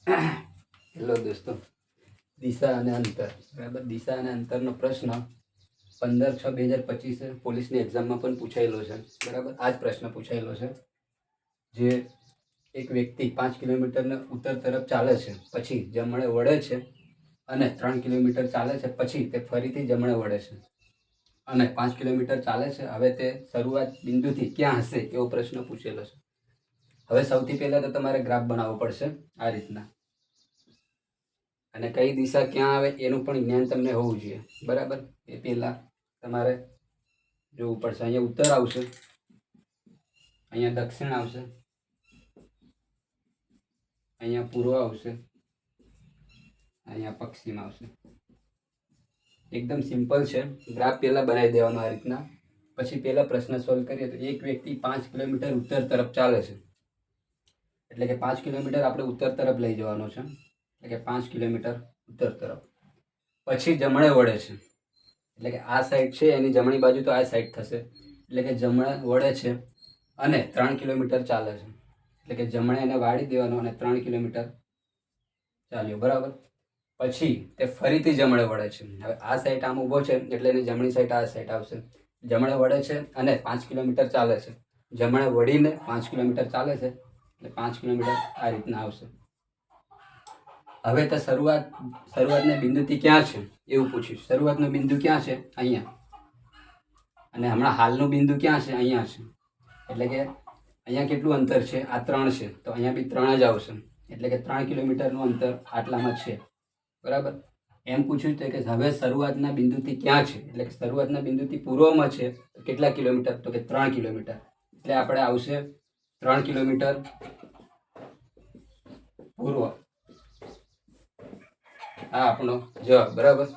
Hello દોસ્તો, દિશા અને અંતર બરાબર. દિશા અને અંતરનો પ્રશ્ન 15/6/2025 પોલીસની એક્ઝામમાં પણ પૂછાયેલો છે બરાબર. આ જ પ્રશ્ન પૂછાયેલો છે. જે એક વ્યક્તિ 5 કિલોમીટરને ઉત્તર તરફ ચાલે છે, પછી જમણે વળે છે અને 3 કિલોમીટર ચાલે છે, પછી તે ફરીથી જમણે વળે છે અને 5 કિલોમીટર ચાલે છે. હવે તે શરૂઆત બિંદુથી ક્યાં હશે એવો પ્રશ્ન પૂછેલો છે. હવે સૌથી પહેલા તો તમારે ગ્રાફ બનાવવો પડશે આ રીતના, અને કઈ દિશા ક્યાં આવે એનું પણ જ્ઞાન તમને હોવું જોઈએ બરાબર. એ પહેલા તમારે જોવું પડશે. અહીંયા ઉત્તર આવશે, અહીંયા દક્ષિણ આવશે, અહીંયા પૂર્વ આવશે, અહીંયા પશ્ચિમ આવશે. એકદમ સિમ્પલ છે. ગ્રાફ પહેલા બનાવી દેવાનો આ રીતના. પછી પહેલા પ્રશ્ન સોલ્વ કરીએ તો એક વ્યક્તિ 5 કિલોમીટર ઉત્તર તરફ ચાલે છે, એટલે કે 5 કિલોમીટર આપણે ઉત્તર તરફ લઈ જવાનો છે, એટલે કે 5 કિલોમીટર ઉત્તર તરફ. પછી જમણે વળે છે, એટલે કે આ સાઈડ છે એની જમણી બાજુ તો આ સાઈડ થશે, એટલે કે જમણે વળે છે અને 3 કિલોમીટર ચાલે છે, એટલે કે જમણે એને વાળી દેવાનો અને 3 કિલોમીટર ચાલ્યો બરાબર. પછી તે ફરીથી જમણે વળે છે. હવે આ સાઈડ આમ ઊભો છે એટલે એની જમણી સાઈડ આ સાઈડ આવશે. જમણે વળે છે અને 5 કિલોમીટર ચાલે છે. જમણે વળીને 5 કિલોમીટર ચાલે છે, એટલે 5 કિલોમીટર આ રીતના આવશે. હવે તો શરૂઆતના બિંદુથી ક્યાં છે એવું પૂછ્યું. શરૂઆતનો બિંદુ ક્યાં છે? અહીંયા. અને હમણાં હાલનું બિંદુ ક્યાં છે? અહીંયા છે. એટલે કે અહીંયા કેટલું અંતર છે? આ 3 છે, તો અહીંયા બી 3 જ આવશે. એટલે કે 3 કિલોમીટરનું અંતર આટલામાં છે બરાબર. એમ પૂછ્યું છે કે હવે શરૂઆતના બિંદુથી ક્યાં છે, એટલે કે શરૂઆતના બિંદુથી પૂર્વમાં છે તો કેટલા કિલોમીટર? તો કે 3 કિલોમીટર. એટલે આપણે આવશે 3 કિલોમીટર પૂર્વ. આ આપણો જવાબ બરાબર.